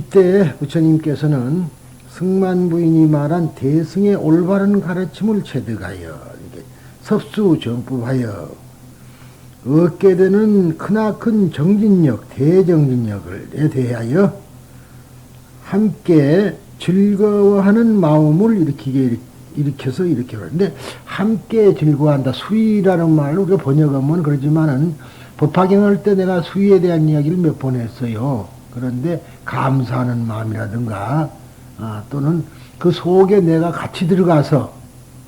이때 부처님께서는 승만 부인이 말한 대승의 올바른 가르침을 체득하여 이게 섭수정법하여 얻게 되는 크나큰 정진력, 대정진력에 대하여 함께 즐거워하는 마음을 일으켜서 이렇게 하는데, 함께 즐거워한다. 수의라는 말로 우리가 번역하면 그러지만은 법화경할 때 내가 수의에 대한 이야기를 몇 번 했어요. 그런데 감사하는 마음이라든가 또는 그 속에 내가 같이 들어가서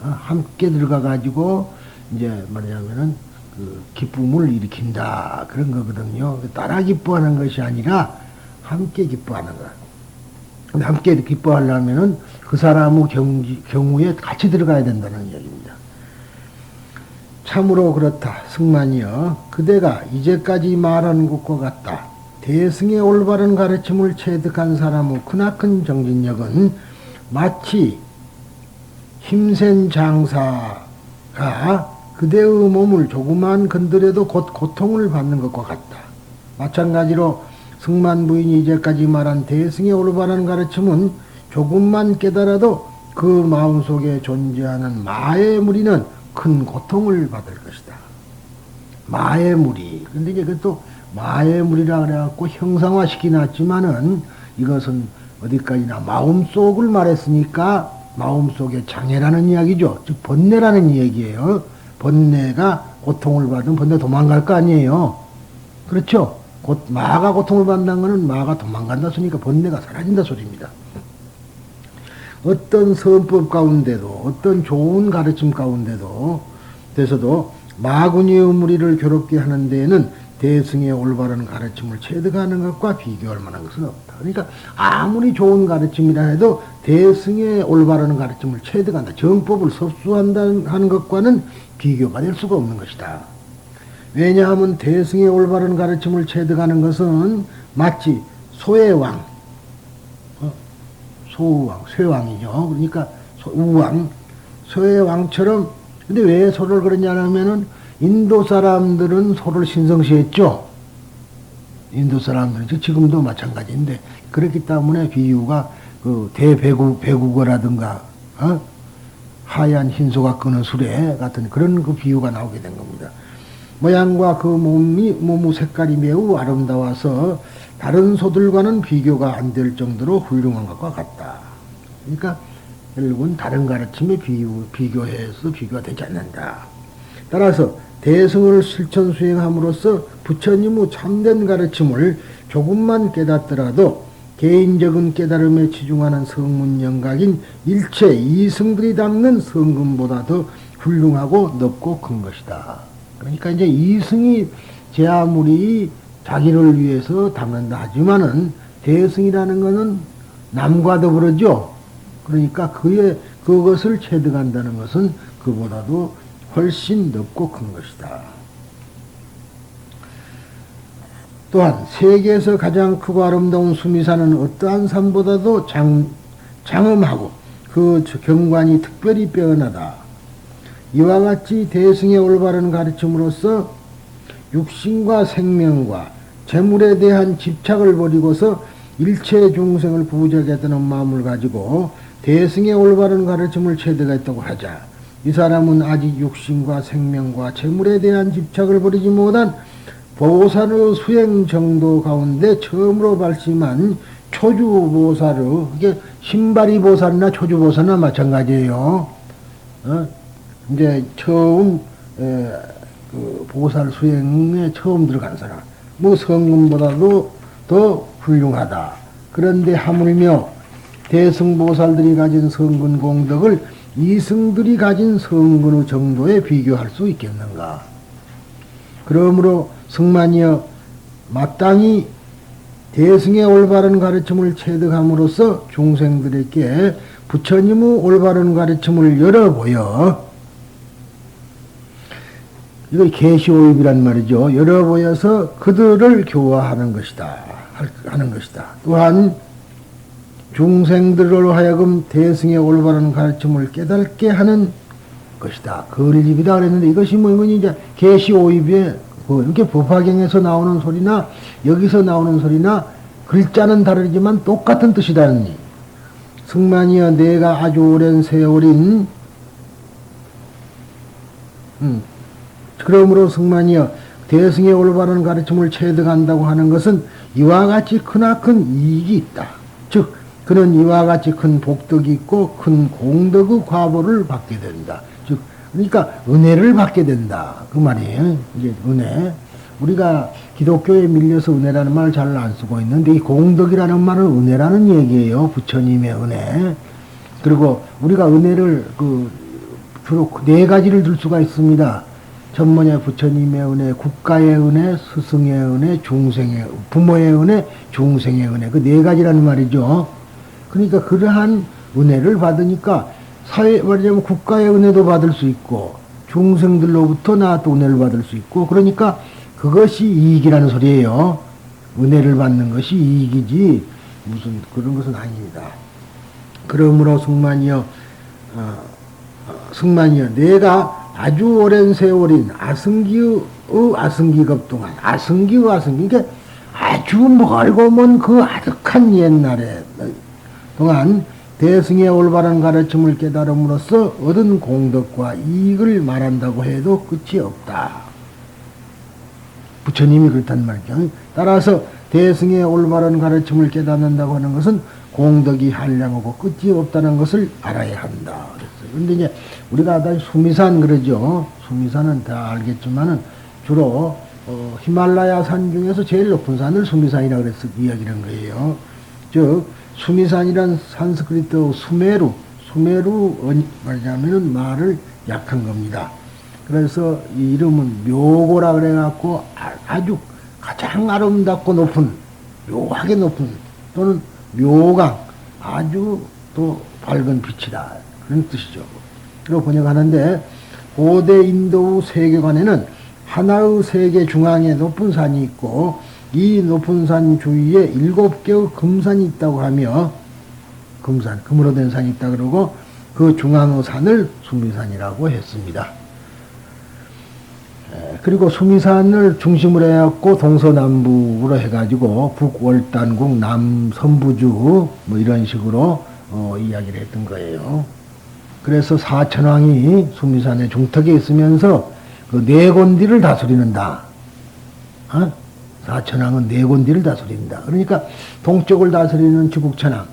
함께 들어가 가지고 이제 말하자면은 그 기쁨을 일으킨다 그런 거거든요. 따라 기뻐하는 것이 아니라 함께 기뻐하는 것. 근데 함께 기뻐하려면은 그 사람의 경우에 같이 들어가야 된다는 이야기입니다. 참으로 그렇다. 승만이여, 그대가 이제까지 말한 것과 같다. 대승의 올바른 가르침을 체득한 사람의 크나큰 정진력은 마치 힘센 장사가 그대의 몸을 조그만 건드려도 곧 고통을 받는 것과 같다. 마찬가지로 승만 부인이 이제까지 말한 대승의 올바른 가르침은 조금만 깨달아도 그 마음속에 존재하는 마의 무리는 큰 고통을 받을 것이다. 마의 무리. 근데 이제 그것도 마의 무리라 그래갖고 형상화시키 놨지만은 이것은 어디까지나 마음속을 말했으니까 마음속의 장애라는 이야기죠. 즉 번뇌라는 이야기예요. 번뇌가 고통을 받으면 번뇌 도망갈 거 아니에요. 그렇죠? 마가 고통을 받는다는 것은 마가 도망간다 소리니까 번뇌가 사라진다 소리입니다. 어떤 선법 가운데도 어떤 좋은 가르침 가운데도 돼서도 마구니의 무리를 괴롭게 하는 데에는 대승의 올바른 가르침을 체득하는 것과 비교할 만한 것은 없다. 그러니까 아무리 좋은 가르침이라 해도 대승의 올바른 가르침을 체득한다, 정법을 섭수한다 하는 것과는 비교가 될 수가 없는 것이다. 왜냐하면 대승의 올바른 가르침을 체득하는 것은 마치 소의 왕, 소왕, 쇠왕이죠. 그러니까 우왕, 소의 왕처럼. 근데 왜 소를 그러냐면은 인도 사람들은 소를 신성시했죠. 인도 사람들은 지금도 마찬가지인데, 그렇기 때문에 비유가 그 배국어라든가 하얀 흰소가 끄는 수레 같은 그런 그 비유가 나오게 된 겁니다. 모양과 그 몸의 색깔이 매우 아름다워서 다른 소들과는 비교가 안 될 정도로 훌륭한 것과 같다. 그러니까 결국은 다른 가르침에 비교해서 비교가 되지 않는다. 따라서 대승을 실천 수행함으로써 부처님의 참된 가르침을 조금만 깨닫더라도 개인적인 깨달음에 치중하는 성문 영각인 일체 이승들이 닦는 성금보다 더 훌륭하고 높고 큰 것이다. 그러니까 이제 이승이 제아무리 자기를 위해서 닦는다 하지만은 대승이라는 것은 남과 더불어죠. 그러니까 그것을 체득한다는 것은 그보다도 훨씬 높고 큰 것이다. 또한 세계에서 가장 크고 아름다운 수미산은 어떠한 산보다도 장엄하고 그 경관이 특별히 빼어나다. 이와 같이 대승의 올바른 가르침으로써 육신과 생명과 재물에 대한 집착을 버리고서 일체 중생을 부적하다는 마음을 가지고 대승의 올바른 가르침을 체득했다고 하자. 이 사람은 아직 육신과 생명과 재물에 대한 집착을 버리지 못한 보살의 수행 정도 가운데 처음으로 발심한 초주보살의, 이게 신발이 보살이나 초주보살이나 마찬가지예요. 이제 처음 그 보살 수행에 처음 들어간 사람, 뭐 성금보다도 더 훌륭하다. 그런데 하물며 대승보살들이 가진 성근 공덕을 이승들이 가진 성근의 정도에 비교할 수 있겠는가? 그러므로 승만이여, 마땅히 대승의 올바른 가르침을 체득함으로써 중생들에게 부처님의 올바른 가르침을 열어보여, 이거 계시오입이란 말이죠. 열어보여서 그들을 교화하는 것이다. 하는 것이다. 또한 중생들로 하여금 대승의 올바른 가르침을 깨닫게 하는 것이다. 거리입이다 그랬는데 이것이 이건 이제 계시오입에 이렇게 법화경에서 나오는 소리나 여기서 나오는 소리나 글자는 다르지만 똑같은 뜻이다니. 승만이여 내가 아주 오랜 세월인 그러므로 승만이여 대승의 올바른 가르침을 체득한다고 하는 것은 이와 같이 크나큰 이익이 있다. 즉 그는 이와 같이 큰 복덕이 있고 큰 공덕의 과보를 받게 된다. 즉 그러니까 은혜를 받게 된다. 그 말이에요. 이제 은혜. 우리가 기독교에 밀려서 은혜라는 말을 잘 안 쓰고 있는데 이 공덕이라는 말은 은혜라는 얘기예요. 부처님의 은혜. 그리고 우리가 은혜를 주로 네 가지를 들 수가 있습니다. 전문의 부처님의 은혜, 국가의 은혜, 스승의 은혜, 부모의 은혜, 중생의 은혜. 그 네 가지라는 말이죠. 그러니까 그러한 은혜를 받으니까 말하자면 국가의 은혜도 받을 수 있고 중생들로부터 나또 은혜를 받을 수 있고 그러니까 그것이 이익이라는 소리예요. 은혜를 받는 것이 이익이지 무슨 그런 것은 아닙니다. 그러므로 승만이여 내가 아주 오랜 세월인 아승기의 아승기급 동안 아승기의 아승기 그러니까 아주 멀고 먼 그 아득한 옛날에 동안 대승의 올바른 가르침을 깨달음으로써 얻은 공덕과 이익을 말한다고 해도 끝이 없다. 부처님이 그렇단 말이죠. 따라서 대승의 올바른 가르침을 깨닫는다고 하는 것은 공덕이 한량하고 끝이 없다는 것을 알아야 한다. 그런데 이제 우리가 다 수미산 그러죠. 수미산은 다 알겠지만은 주로 히말라야 산 중에서 제일 높은 산을 수미산이라고 그래서 이야기하는 거예요. 즉 수미산이란 산스크리트 수메루 말하자면은 말을 약한 겁니다. 그래서 이 이름은 묘고라 그래갖고 아주 가장 아름답고 높은 묘하게 높은 또는 묘강 아주 또 밝은 빛이다 그런 뜻이죠. 그리고 번역하는데 고대 인도의 세계관에는 하나의 세계 중앙에 높은 산이 있고 이 높은 산 주위에 7개의 금산이 있다고 하며 금으로 된 산이 있다 그러고 그 중앙의 산을 수미산이라고 했습니다. 그리고 수미산을 중심으로 해갖고 동서남북으로 해가지고 북월단국 남선부주 뭐 이런 식으로 이야기를 했던 거예요. 그래서 사천왕이 수미산의 중턱에 있으면서 그 네 gond디를 다스리는다. 사천왕은 네 gond디를 다스린다. 그러니까 동쪽을 다스리는 지국천왕,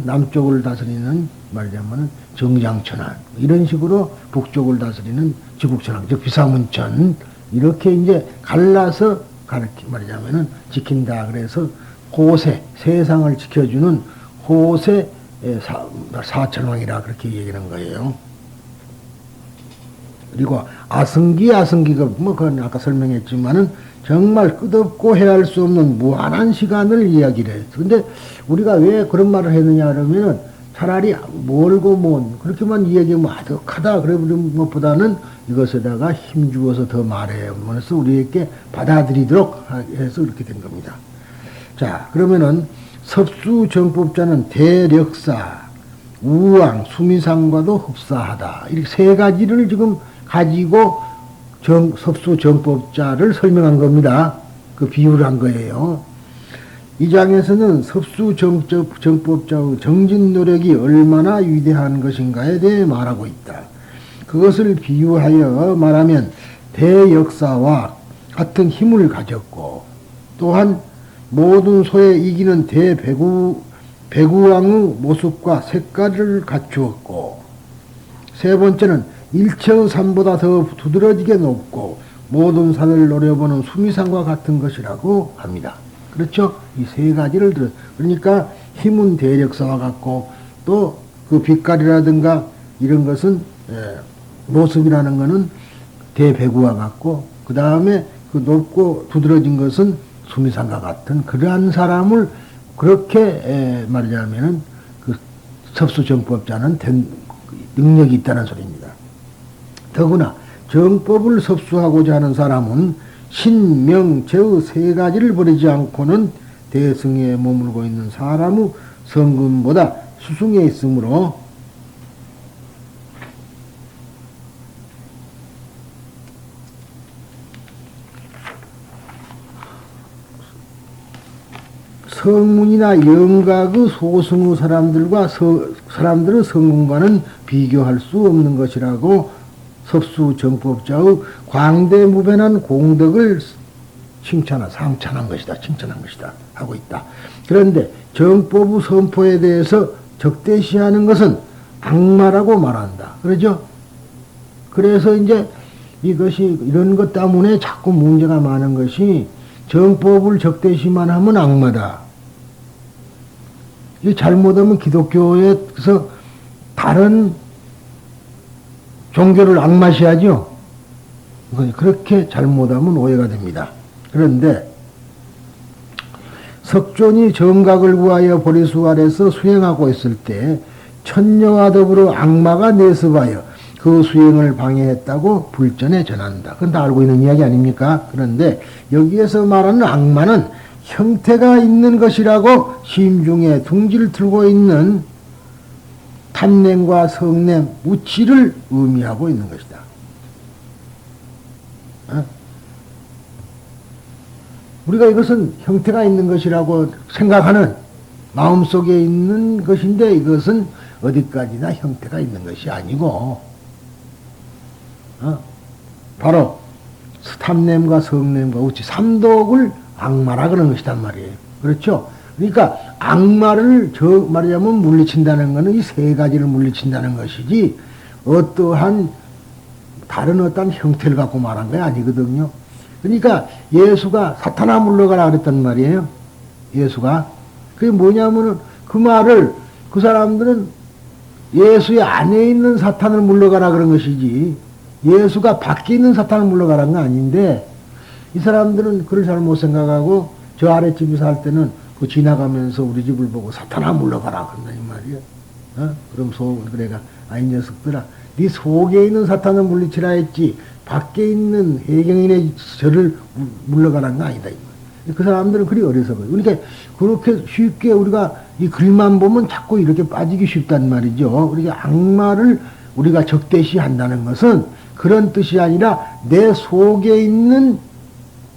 남쪽을 다스리는 말하자면 정장천왕, 이런 식으로 북쪽을 다스리는 지국천왕, 즉 비사문천, 이렇게 이제 갈라서 말하자면은 지킨다. 그래서 호세, 세상을 지켜주는 호세 사천왕이라 그렇게 얘기하는 거예요. 그리고 아승기가 뭐 그건 아까 설명했지만은 정말 끝없고 헤아릴 수 없는 무한한 시간을 이야기를 해요. 근데 우리가 왜 그런 말을 했느냐 그러면은 차라리 멀고 먼 그렇게만 이야기하면 아득하다 그러는 것보다는 이것에다가 힘주어서 더 말해면서 우리에게 받아들이도록 해서 이렇게 된 겁니다. 자, 그러면은 섭수정법자는 대력사, 우왕, 수미상과도 흡사하다. 이렇게 세 가지를 지금 가지고 섭수정법자를 설명한 겁니다. 그 비유를 한 거예요. 이 장에서는 섭수정법자의 정진 노력이 얼마나 위대한 것인가에 대해 말하고 있다. 그것을 비유하여 말하면 대역사와 같은 힘을 가졌고 또한 모든 소에 이기는 배구왕의 모습과 색깔을 갖추었고 세 번째는 일체의 산보다 더 두드러지게 높고 모든 산을 노려보는 수미산과 같은 것이라고 합니다. 그렇죠? 이 세 가지를 그러니까 힘은 대력사와 같고 또 그 빛깔이라든가 이런 것은 모습이라는 것은 대배구와 같고 그 다음에 그 높고 두드러진 것은 수미산과 같은 그러한 사람을 그렇게 말하자면은 그 섭수정법자는 된 능력이 있다는 소리입니다. 더구나 정법을 섭수하고자 하는 사람은 신명제의 세 가지를 버리지 않고는 대승에 머물고 있는 사람의 성금보다 수승에 있으므로 성문이나 영각의 소승의 사람들의 성문과는 비교할 수 없는 것이라고 섭수 정법자의 광대무변한 공덕을 상찬한 것이다. 칭찬한 것이다. 하고 있다. 그런데 정법의 선포에 대해서 적대시하는 것은 악마라고 말한다. 그러죠? 그래서 이제 이것이 이런 것 때문에 자꾸 문제가 많은 것이 정법을 적대시만 하면 악마다. 이 잘못하면 기독교에서 다른 종교를 악마시하죠. 그렇게 잘못하면 오해가 됩니다. 그런데 석존이 정각을 구하여 보리수 아래서 수행하고 있을 때 천녀와 더불어 악마가 내습하여 그 수행을 방해했다고 불전에 전한다. 그건 다 알고 있는 이야기 아닙니까? 그런데 여기에서 말하는 악마는 형태가 있는 것이라고 심중에 둥지를 들고 있는 탐냄과 성냄, 우치를 의미하고 있는 것이다. 우리가 이것은 형태가 있는 것이라고 생각하는 마음속에 있는 것인데 이것은 어디까지나 형태가 있는 것이 아니고 바로 탐냄과 성냄과 우치, 삼독을 악마라 그런 것이단 말이에요. 그렇죠? 그러니까 악마를 말하자면 물리친다는 것은 이 세 가지를 물리친다는 것이지 어떠한 다른 어떤 형태를 갖고 말한 게 아니거든요. 그러니까 예수가 사탄아 물러가라 그랬단 말이에요. 예수가. 그게 뭐냐면은 그 말을 그 사람들은 예수의 안에 있는 사탄을 물러가라 그런 것이지 예수가 밖에 있는 사탄을 물러가라는 건 아닌데 이 사람들은 그걸 잘 못 생각하고 저 아랫집에 살 때는 그 지나가면서 우리 집을 보고 사탄아 물러가라 그런다 이 말이야. 그럼 그래가 아이 녀석들아 네 속에 있는 사탄을 물리치라 했지 밖에 있는 해경인의 저를 물러가라는 거 아니다. 그 사람들은 그리 어리석어요. 그러니까 그렇게 쉽게 우리가 이 글만 보면 자꾸 이렇게 빠지기 쉽단 말이죠. 그러니까 악마를 우리가 적대시한다는 것은 그런 뜻이 아니라 내 속에 있는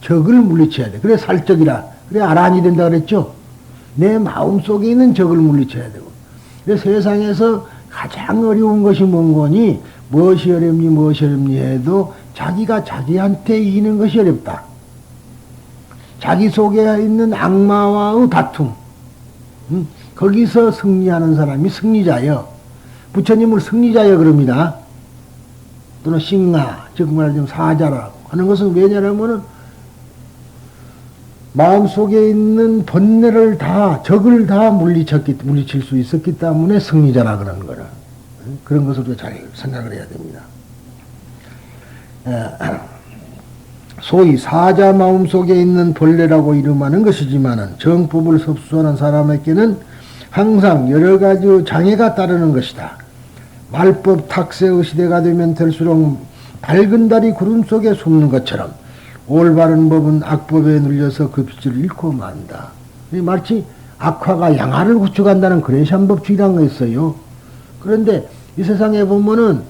적을 물리쳐야 돼. 그래 살적이라. 그래 아란이 된다 그랬죠. 내 마음 속에 있는 적을 물리쳐야 되고. 그래 세상에서 가장 어려운 것이 뭔 거니? 무엇이 어렵니 해도 자기가 자기한테 이기는 것이 어렵다. 자기 속에 있는 악마와의 다툼. 거기서 승리하는 사람이 승리자여. 부처님을 승리자여 그럽니다. 또는 싱하, 즉 말하자면 사자라고 하는 것은 왜냐하면은 마음속에 있는 번뇌를 다, 적을 다 물리칠 수 있었기 때문에 승리자라 그러는 거라. 그런 것을 우리가 잘 생각을 해야 됩니다. 소위 사자 마음속에 있는 벌레라고 이름하는 것이지만은 정법을 섭수하는 사람에게는 항상 여러 가지 장애가 따르는 것이다. 말법 탁세의 시대가 되면 될수록 밝은 달이 구름 속에 숨는 것처럼 올바른 법은 악법에 눌려서 그 빛을 잃고 만다. 마치 악화가 양화를 구축한다는 그레샨법주의라는 거 있어요. 그런데 이 세상에 보면은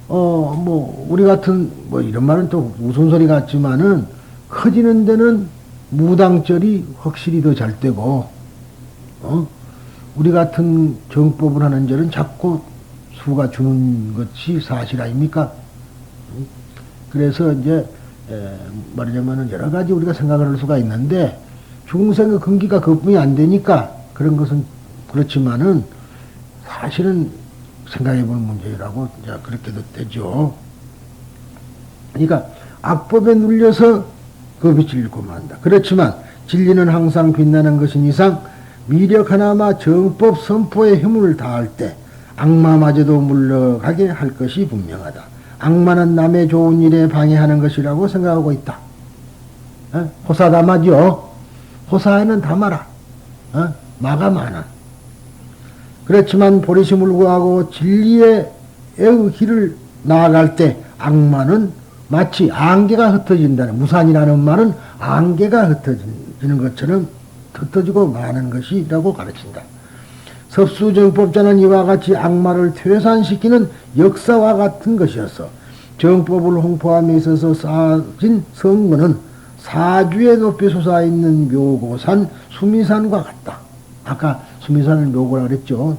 우리 같은 이런 말은 또 우스운소리 같지만은 커지는 데는 무당절이 확실히 더 잘 되고 우리 같은 정법을 하는 절은 자꾸 수가 주는 것이 사실 아닙니까? 그래서 이제 말하자면은 여러 가지 우리가 생각을 할 수가 있는데 중생의 근기가 거품이 안 되니까 그런 것은 그렇지만은 사실은 생각해 볼 문제라고 이제 그렇게도 되죠. 그러니까 악법에 눌려서 그 빛을 잃고 만다. 그렇지만 진리는 항상 빛나는 것인 이상 미력 하나마 정법 선포의 힘을 다할 때 악마마저도 물러가게 할 것이 분명하다. 악마는 남의 좋은 일에 방해하는 것이라고 생각하고 있다. 호사다마죠. 호사에는 담아라. 마가 많아. 그렇지만 보리심을 구하고 진리의 길을 나아갈 때 악마는 마치 안개가 흩어진다는, 무산이라는 말은 안개가 흩어지는 것처럼 흩어지고 마는 것이라고 가르친다. 섭수정법자는 이와 같이 악마를 퇴산시키는 역사와 같은 것이어서 정법을 홍보함에 있어서 쌓아진 성문은 사주에 높이 솟아있는 묘고산 수미산과 같다. 아까 수미산을 묘고라 그랬죠.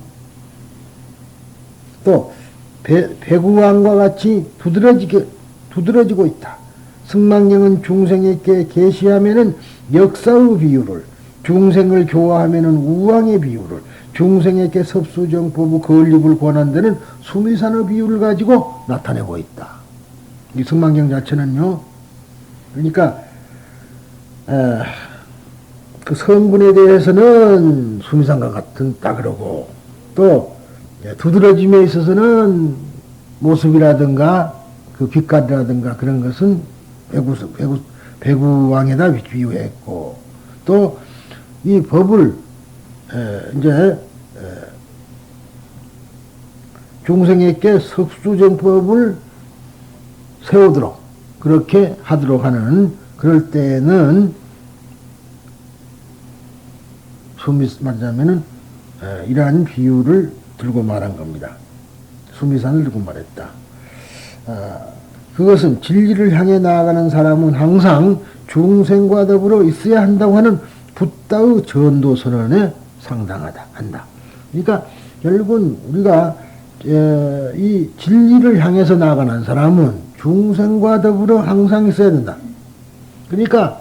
또 배구왕과 같이 두드러지고 있다. 승망경은 중생에게 계시하면은 역사의 비유를, 중생을 교화하면은 우왕의 비유를, 중생에게 섭수정법의 건립을 권한다는 수미산의 비유를 가지고 나타내고 있다. 이 승망경 자체는요. 그러니까 그 성분에 대해서는 수미산과 같다 그러고, 또 두드러짐에 있어서는 모습이라든가 그 빛깔이라든가 그런 것은 배구왕에다 비유했고, 또 이 법을 이제 중생에게 석수정법을 세우도록 그렇게 하도록 하는, 그럴 때는 말하자면은 이러한 비유를 들고 말한 겁니다. 수미산을 들고 말했다. 그것은 진리를 향해 나아가는 사람은 항상 중생과 더불어 있어야 한다고 하는 붓다의 전도선언에 상당하다 한다. 그러니까 결국은 우리가 이 진리를 향해서 나아가는 사람은 중생과 더불어 항상 있어야 된다. 그러니까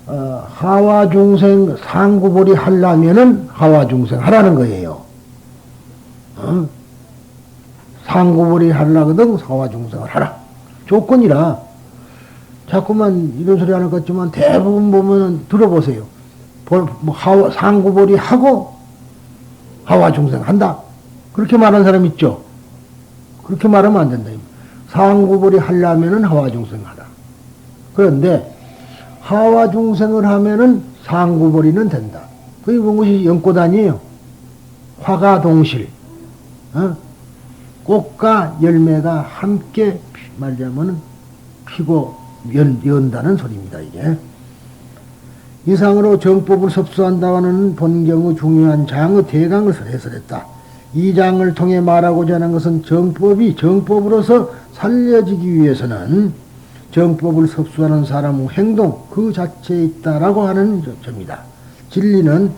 하와 중생 상구벌이 하려면은 하와 중생 하라는 거예요. 상구벌이 하려거든 하와 중생을 하라. 조건이라. 자꾸만 이런 소리 하는 것 같지만 대부분 보면은 들어보세요. 상구벌이 하고 하와 중생 한다. 그렇게 말하는 사람 있죠. 그렇게 말하면 안 된다. 상구벌이 하려면은 하와 중생 하라. 그런데 하와 중생을 하면은 상구벌이는 된다. 그게 무엇이 연꽃 아니에요. 화가 동실. 꽃과 열매가 함께 말하자면 피고 연다는 소리입니다. 이게. 이상으로 정법을 섭수한다는 본경의 중요한 장의 대강을 해설했다. 이 장을 통해 말하고자 하는 것은 정법으로서 살려지기 위해서는 정법을 섭수하는 사람의 행동 그 자체에 있다라고 하는 점이다. 진리는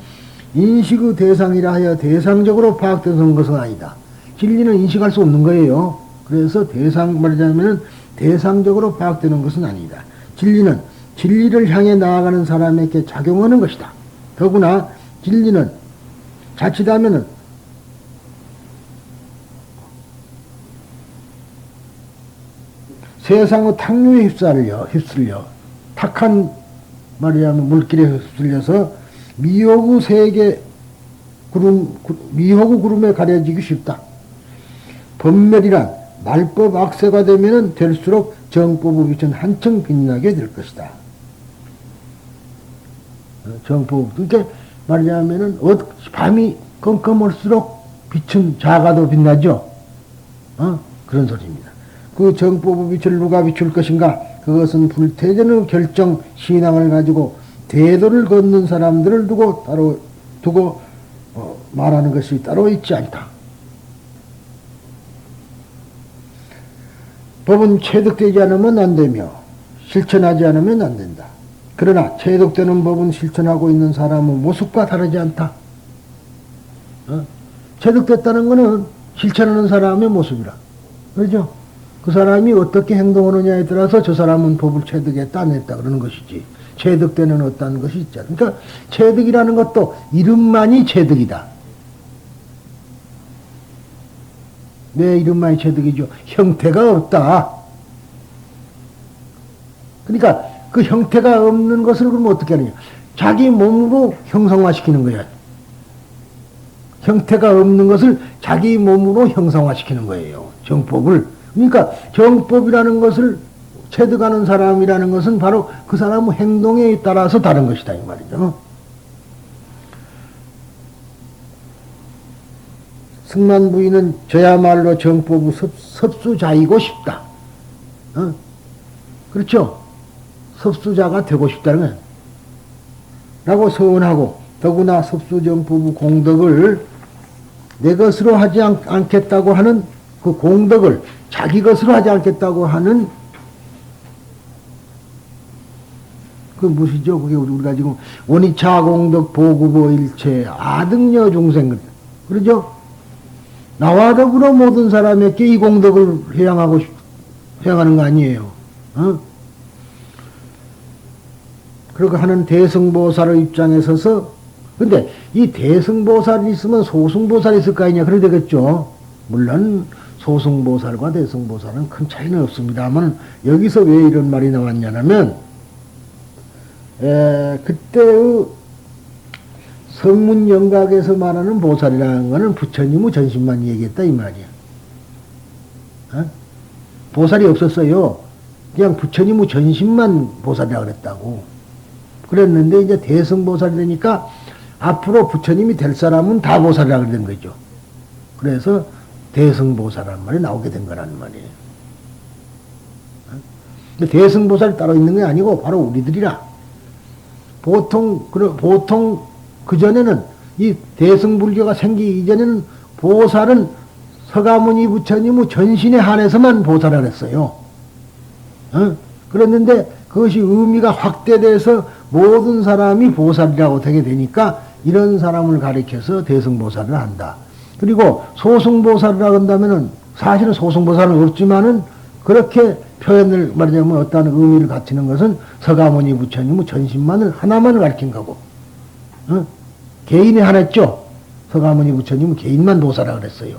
인식의 대상이라 하여 대상적으로 파악되는 것은 아니다. 진리는 인식할 수 없는 거예요. 그래서 말하자면 대상적으로 파악되는 것은 아니다. 진리는 진리를 향해 나아가는 사람에게 작용하는 것이다. 더구나 진리는 자칫하면은 세상의 탕류에 휩쓸려 탁한 말이야면 물길에 휩쓸려서 미혹의 세계 미혹의 구름에 가려지기 쉽다. 법멸이란 말법 악세가 되면은 될수록 정법의 빛은 한층 빛나게 될 것이다. 정법, 그러니까 말하자면은 밤이 컴컴할수록 빛은 작아도 빛나죠. 그런 소리입니다. 그 정법의 빛을 누가 비출 것인가? 그것은 불태전의 결정 신앙을 가지고 대도를 걷는 사람들을 두고 말하는 것이 따로 있지 않다. 법은 체득되지 않으면 안 되며 실천하지 않으면 안 된다. 그러나 체득되는 법은 실천하고 있는 사람의 모습과 다르지 않다. 체득됐다는 것은 실천하는 사람의 모습이라. 그렇죠? 그 사람이 어떻게 행동하느냐에 따라서 저 사람은 법을 체득했다 안 했다 그러는 것이지. 체득되는 어떤 것이 있지 않다. 그러니까 체득이라는 것도 이름만이 체득이다. 내 이름만이 체득이죠. 형태가 없다. 그러니까 그 형태가 없는 것을 그러면 어떻게 하느냐. 자기 몸으로 형상화시키는 거야. 형태가 없는 것을 자기 몸으로 형상화시키는 거예요. 정법을. 그러니까 정법이라는 것을 체득하는 사람이라는 것은 바로 그 사람의 행동에 따라서 다른 것이다 이 말이죠. 승만부인은 저야말로 정법의 섭수자이고 싶다. 그렇죠? 섭수자가 되고 싶다는 거예요. 라고 서원하고 더구나 섭수정법의 공덕을 내 것으로 하지 않겠다고 하는 그 공덕을 자기 것으로 하지 않겠다고 하는 그 무엇이죠? 그게 우리가 지금 원이차 공덕 보구보 일체 아등여 중생 그러죠? 나와 더불어 모든 사람에게 이 공덕을 회양하는 거 아니에요. 어? 그렇게 하는 대승보살의 입장에 서서, 근데 이 대승보살이 있으면 소승보살이 있을 거 아니냐, 그래 되겠죠. 물론 소승보살과 대승보살은 큰 차이는 없습니다만, 여기서 왜 이런 말이 나왔냐면, 그때의 성문영각에서 말하는 보살이라는 것은 부처님의 전신만 얘기했다, 이 말이야. 어? 보살이 없었어요. 그냥 부처님의 전신만 보살이라고 그랬다고. 그랬는데 이제 대승보살이 되니까 앞으로 부처님이 될 사람은 다 보살이라고 된 거죠. 그래서 대승보살이라는 말이 나오게 된 거라는 말이에요. 근데 대승보살이 따로 있는 게 아니고 바로 우리들이라. 보통 그전에는 이 대승불교가 생기기 이전에는 보살은 서가모니 부처님의 전신에 한해서만 보살을 했어요. 그랬는데 그것이 의미가 확대돼서 모든 사람이 보살이라고 되게 되니까 이런 사람을 가리켜서 대승보살을 한다. 그리고 소승보살이라고 한다면은 사실은 소승보살은 없지만은 그렇게 표현을 말하자면 어떠한 의미를 갖추는 것은 서가모니 부처님의 전신만을 하나만을 가리킨 거고, 개인이 하나였죠. 서가모니 부처님은 개인만 보살이라고 그랬어요.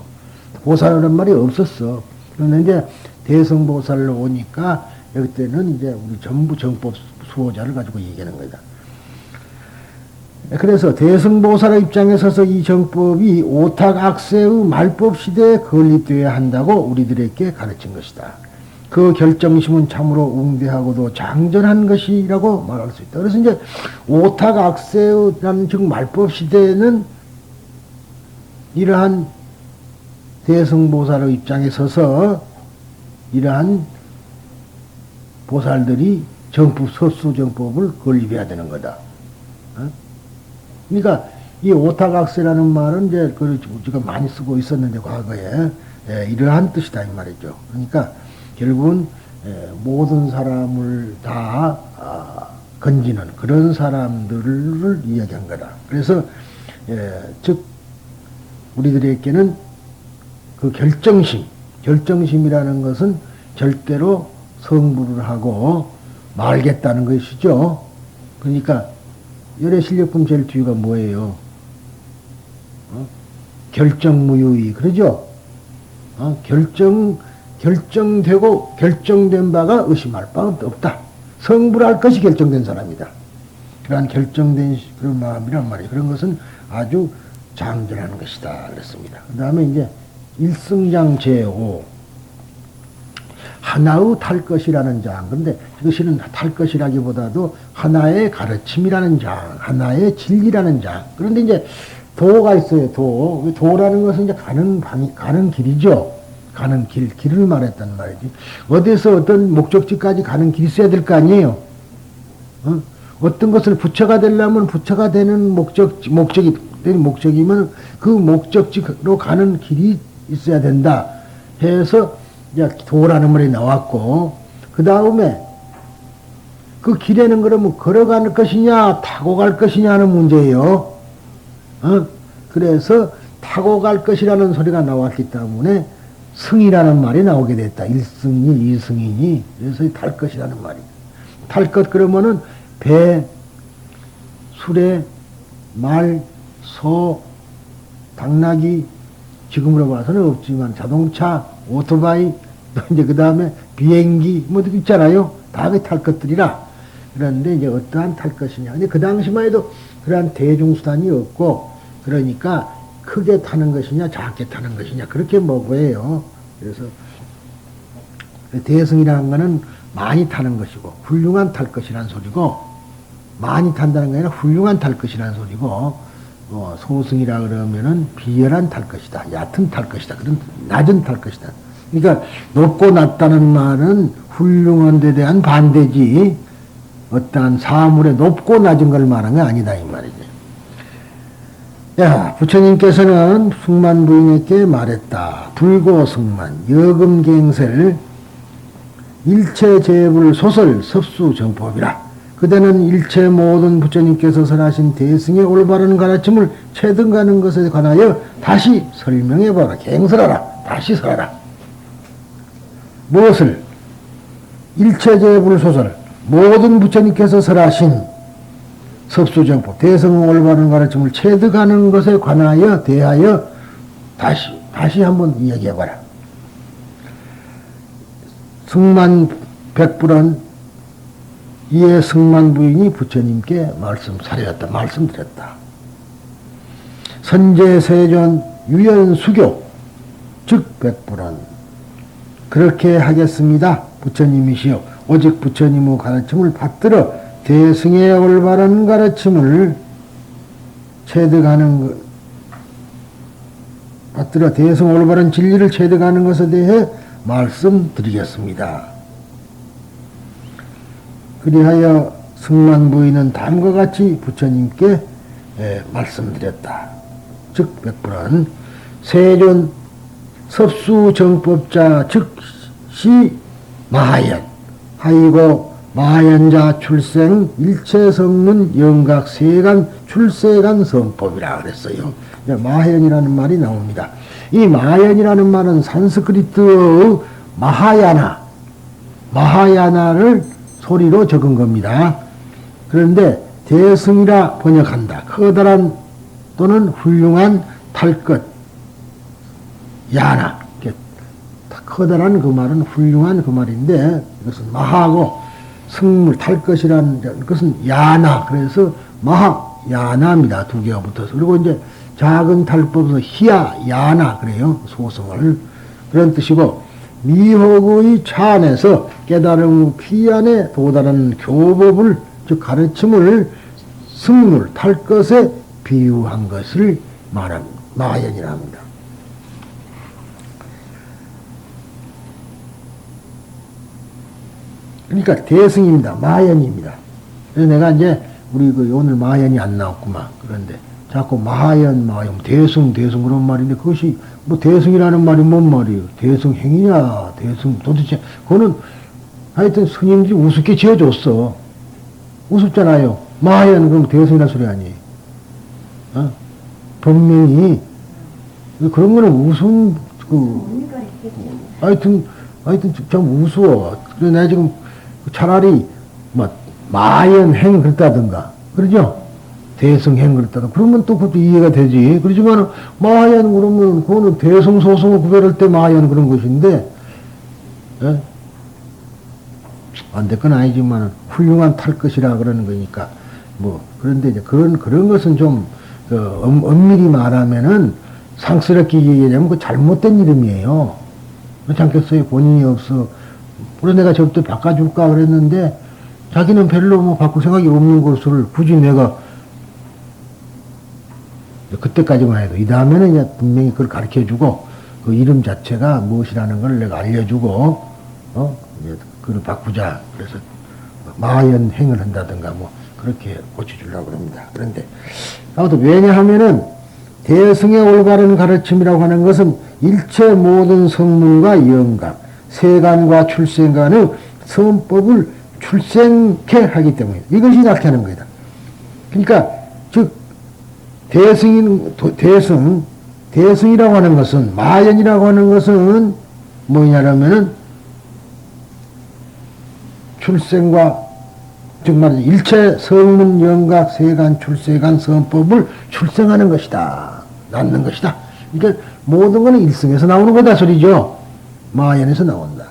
보살이라는 말이 없었어. 그런데 이제 대승보살로 오니까 여기 때는 이제 우리 전부 정법 수호자를 가지고 얘기하는 거다. 그래서 대승보살의 입장에 서서 이 정법이 오탁악세의 말법 시대에 건립되어야 한다고 우리들에게 가르친 것이다. 그 결정심은 참으로 웅대하고도 장전한 것이라고 말할 수 있다. 그래서 이제 오탁악세라는 즉 말법 시대에는 이러한 대승보살의 입장에 서서 이러한 보살들이 정법, 서수정법을 건립해야 되는 거다. 그러니까 이 오탁악세라는 말은 이제 우리가 많이 쓰고 있었는데 과거에 이러한 뜻이다 이 말이죠. 그러니까 결국은 모든 사람을 다 건지는 그런 사람들을 이야기한 거다. 그래서 즉 우리들에게는 그 결정심이라는 것은 절대로 성불을 하고 말겠다는 것이죠. 그러니까 열애실력품 제일 뒤가 뭐예요? 결정무유의 그러죠? 결정되고 결정된 바가 의심할 바가 없다. 성불할 것이 결정된 사람이다. 그러한 결정된 그런 마음이란 말이에요. 그런 것은 아주 장전하는 것이다. 그랬습니다. 그 다음에 이제 일승장 제5 하나의 탈 것이라는 장. 그런데 이것은 탈 것이라기보다도 하나의 가르침이라는 장, 하나의 진리라는 장. 그런데 이제 도가 있어요. 도라는 것은 이제 가는 길이죠. 가는 길을 말했단 말이지. 어디서 어떤 목적지까지 가는 길이 있어야 될 거 아니에요. 어떤 것을 부처가 되려면 부처가 되는 목적이면 그 목적지로 가는 길이 있어야 된다. 해서 이제 도라는 말이 나왔고, 그 다음에 그 길에는 그러면 걸어갈 것이냐, 타고 갈 것이냐 하는 문제예요. 그래서 타고 갈 것이라는 소리가 나왔기 때문에 승이라는 말이 나오게 됐다. 일승이, 이승이니. 그래서 탈 것이라는 말이. 탈 것 그러면은 배, 수레, 말, 소, 당나귀, 지금으로 봐서는 없지만 자동차, 오토바이, 또 이제 그 다음에 비행기, 뭐 있잖아요. 다 그 탈 것들이라. 그런데 이제 어떠한 탈 것이냐. 근데 그 당시만 해도 그러한 대중수단이 없고, 그러니까 크게 타는 것이냐, 작게 타는 것이냐, 그렇게 뭐예요. 그래서 대승이라는 것은 많이 타는 것이고, 훌륭한 탈 것이라는 소리고, 많이 탄다는 게 아니라 훌륭한 탈 것이라는 소리고, 소승이라 그러면은 비열한 탈 것이다. 얕은 탈 것이다. 그런 낮은 탈 것이다. 그러니까 높고 낮다는 말은 훌륭한 데 대한 반대지 어떠한 사물의 높고 낮은 걸 말한 게 아니다 이 말이지. 야, 부처님께서는 승만 부인에게 말했다. 불고승만 여금갱설 일체 제불 소설 섭수 정법이라. 그대는 일체 모든 부처님께서 설하신 대승의 올바른 가르침을 채등가는 것에 관하여 다시 설명해봐라. 갱설하라. 다시 설하라. 무엇을? 일체제불소설 모든 부처님께서 설하신 섭수정법 대승의 올바른 가르침을 채득하는 것에 관하여 대하여 다시 한번 이야기해봐라. 승만백불은 이에 승만 부인이 부처님께 말씀드렸다. 선제세존 유연수교 즉 백불은 그렇게 하겠습니다. 부처님이시여 오직 부처님의 가르침을 받들어 대승의 올바른 가르침을 체득하는 것, 받들어 대승 올바른 진리를 체득하는 것에 대해 말씀드리겠습니다. 그리하여 승만 부인은 다음과 같이 부처님께 말씀드렸다. 즉 백불은 세존 섭수정법자 즉시 마하연 하이고 마하연자 출생 일체성문 영각 세간 출세간 성법이라 그랬어요. 마하연이라는 말이 나옵니다. 이 마하연이라는 말은 산스크리트의 마하야나를 소리로 적은 겁니다. 그런데 대승이라 번역한다. 커다란 또는 훌륭한 탈것 야나. 커다란 그 말은 훌륭한 그 말인데 이것은 마하고 승물 탈것이라는 것은 야나. 그래서 마하야나입니다. 두 개가 붙어서. 그리고 이제 작은 탈법에서 희야 야나 그래요. 소성을. 그런 뜻이고 미혹의 차 안에서 깨달음 피안에 도달하는 교법을 즉 가르침을 승물 탈 것에 비유한 것을 말합니다. 마하연이라 합니다. 그러니까 대승입니다. 마하연입니다. 그래서 내가 이제 우리 오늘 마하연이 안 나왔구만. 그런데 자꾸 마하연 대승 그런 말인데 그것이 뭐 대승이라는 말이 뭔 말이에요? 대승행이냐 대승 도대체 그거는 하여튼 스님들이 우습게 지어줬어. 우습잖아요. 마하연 그럼 대승이라는 소리 아니에요. 분명히 그런 거는 우스운 하여튼 참 우스워. 그래서 내가 지금 차라리 마연행 그랬다든가 그러죠? 대승행 그랬다든가 그러면 또 그것도 이해가 되지. 그렇지만 마연 그러면 그거는 대승소승을 구별할 때 마연 그런 것인데 안 될 건 아니지만 훌륭한 탈 것이라 그러는 거니까 그런데 이제 그런 것은 좀 엄밀히 말하면은 상스럽게 얘기하자면 그 잘못된 이름이에요. 그렇지 않겠어요? 본인이 없어. 그래서 내가 저부터 바꿔줄까 그랬는데 자기는 별로 바꿀 생각이 없는 것을 굳이 내가 그때까지만 해도 이 다음에는 이제 분명히 그걸 가르쳐주고 그 이름 자체가 무엇이라는 걸 내가 알려주고 그걸 바꾸자. 그래서 마연행을 한다든가 그렇게 고쳐주려고 합니다. 그런데 아무튼 왜냐하면은 대승의 올바른 가르침이라고 하는 것은 일체 모든 성문과 영각 세간과 출생간의 성법을 출생케 하기 때문에 이것이 나타나는 거다. 그러니까 즉 대승이라고 하는 것은 마연이라고 하는 것은 뭐냐면은 출생과 즉 말하자 일체 성문 영각 세간 출세간 성법을 출생하는 것이다. 낳는 것이다. 그러니까 모든 것은 일승에서 나오는 거다 소리죠. 마연에서 나온다.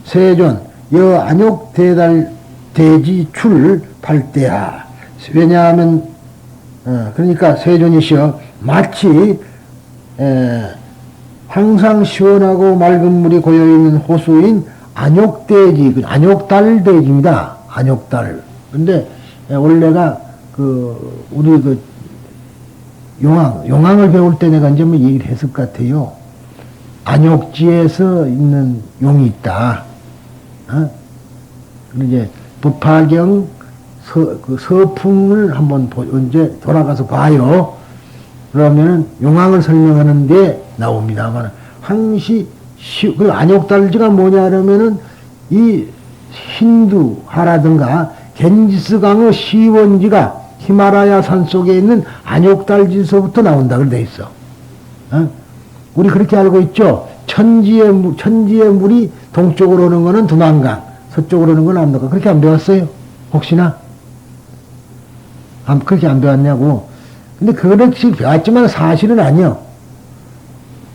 세존 여 안욕 대달 대지 출 발대하. 왜냐하면 그러니까 세존이시여 마치 항상 시원하고 맑은 물이 고여있는 호수인 안욕대지, 안욕달대지입니다. 안욕달. 근데 원래가 우리 용왕을 배울 때 내가 이제 얘기를 했을 것 같아요. 안욕지에서 있는 용이 있다. 이제 법화경 서풍을 한번 언제 돌아가서 봐요. 그러면은 용왕을 설명하는데 나옵니다만 항시 그 안욕달지가 뭐냐 그러면은 이 힌두하라든가 겐지스강의 시원지가 히말라야 산 속에 있는 안욕달지서부터 나온다 그래 돼 있어. 우리 그렇게 알고 있죠. 천지의 물이 동쪽으로 오는 거는 두만강, 서쪽으로 오는 건 압록강. 그렇게 안 배웠어요? 혹시나? 그렇게 안 배웠냐고. 근데 그렇게 배웠지만 사실은 아니요.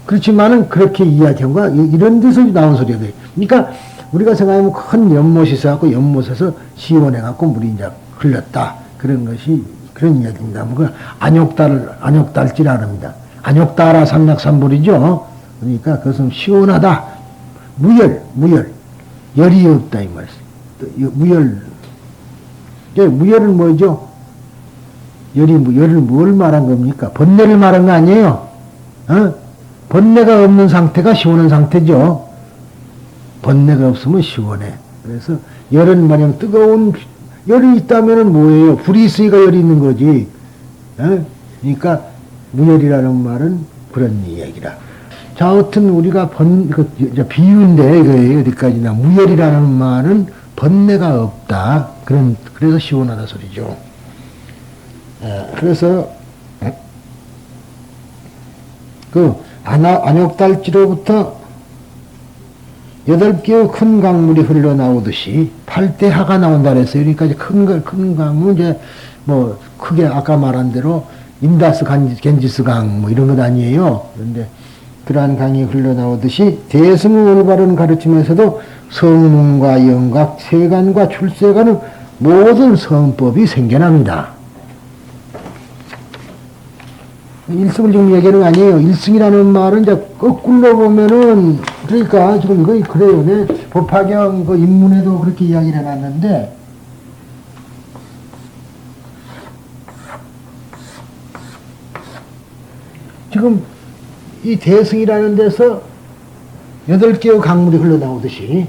그렇지만은 그렇게 이야기한 거야. 이런 데서 나온 소리가 돼. 그러니까 우리가 생각하면 큰 연못이 있어갖고 연못에서 시원해갖고 물이 이제 흘렀다. 그런 것이 그런 이야기입니다. 뭐 안욕달지라 합니다. 안욕달아 산맥산불이죠. 그러니까 그것은 시원하다. 무열. 열이 없다 이 말씀. 무열은 뭐죠? 열을 뭘 말한 겁니까? 번뇌를 말한 거 아니에요? 번뇌가 없는 상태가 시원한 상태죠. 번뇌가 없으면 시원해. 그래서 열은 마냥 뜨거운 열이 있다면은 뭐예요? 불이 있으니까 열이 있는 거지. 그러니까 무열이라는 말은 그런 이야기라. 자, 하여튼 우리가 비유인데 이거 어디까지나 무열이라는 말은 번뇌가 없다. 그래서 시원하다 소리죠. 그래서 그 안욕달지로부터 8개의 큰 강물이 흘러나오듯이 8대하가 나온다 그랬어요. 그러니까 이제 큰 강은 이제 뭐 크게 아까 말한 대로 인다스 겐지스강 뭐 이런 것 아니에요. 그런데 그러한 강이 흘러나오듯이 대승의 올바른 가르침에서도 성문과 영각, 세간과 출세간은 모든 성법이 생겨납니다. 일승을 지금 얘기하는 거 아니에요. 일승이라는 말은 이제 거꾸로 보면은, 그러니까 지금 이거 그래요. 내 법화경 그 입문에도 그렇게 이야기를 해놨는데, 지금 이 대승이라는 데서 8개의 강물이 흘러나오듯이,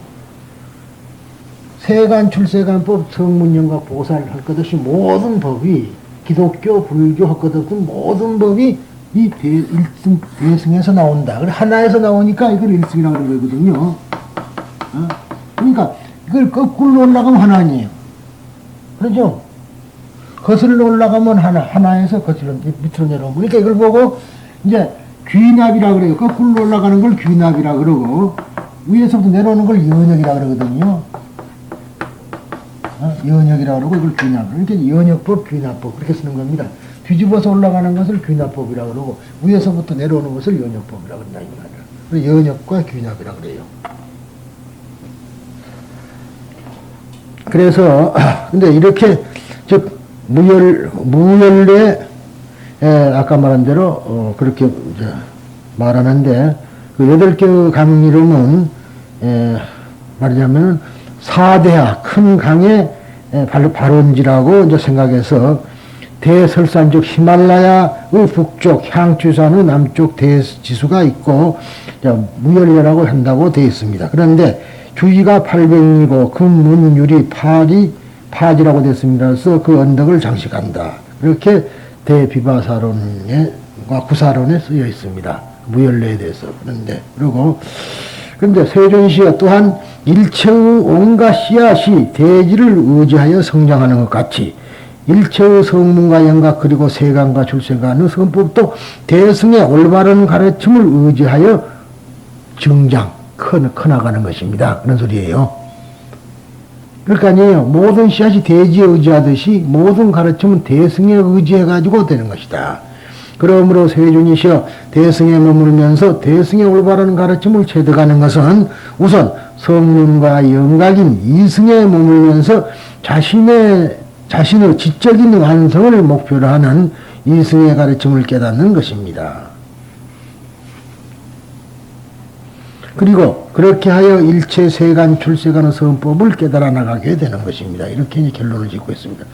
세간, 출세간법, 성문영각, 보살 할 것 없이 모든 법이 기독교, 불교 할 것 없은 모든 법이 이 대승에서 나온다. 그래 하나에서 나오니까 이걸 일승이라고 하는 거거든요. 그러니까 이걸 거꾸로 올라가면 하나 아니에요. 그렇죠? 거슬러 올라가면 하나에서 거슬러 밑으로 내려오고. 그러니까 이걸 보고 이제 귀납이라 그래요. 거꾸로 올라가는 걸 귀납이라 그러고 위에서부터 내려오는 걸 연역이라 그러거든요. 연역이라 그러고 이걸 귀납. 그러니까 연역법, 귀납법 그렇게 쓰는 겁니다. 뒤집어서 올라가는 것을 귀납법이라 그러고 위에서부터 내려오는 것을 연역법이라 그런다 이 말이야. 그래서 연역과 귀납이라 그래요. 그래서 근데 이렇게 즉 무열례 아까 말한 대로 그렇게 이제 말하는데 그 8개 강 이름은 말하자면 4대하 큰 강의 발원지라고 이제 생각해서 대설산 즉 히말라야의 북쪽 향추산의 남쪽 대지수가 있고 무열례라고 한다고 되어 있습니다. 그런데 주위가 800이고 그 문율이 파지라고 되었습니다. 그래서 그 언덕을 장식한다. 이렇게 대비바사론과 구사론에 쓰여 있습니다. 무열례에 대해서. 그런데 세존시가 또한 일체의 온갖 씨앗이 대지를 의지하여 성장하는 것 같이 일체의 성문과 영각 그리고 세간과 출세간의 성법도 대승의 올바른 가르침을 의지하여 커나가는 것입니다. 그런 소리예요. 그러니까 아니에요. 모든 씨앗이 대지에 의지하듯이 모든 가르침은 대승에 의지해가지고 되는 것이다. 그러므로 세존이시여 대승에 머물면서 대승의 올바른 가르침을 체득하는 것은 우선 성륜과 영각인 이승에 머물면서 자신의 지적인 완성을 목표로 하는 이승의 가르침을 깨닫는 것입니다. 그리고 그렇게 하여 일체 세간 출세간의 성법을 깨달아 나가게 되는 것입니다. 이렇게 결론을 짓고 있습니다.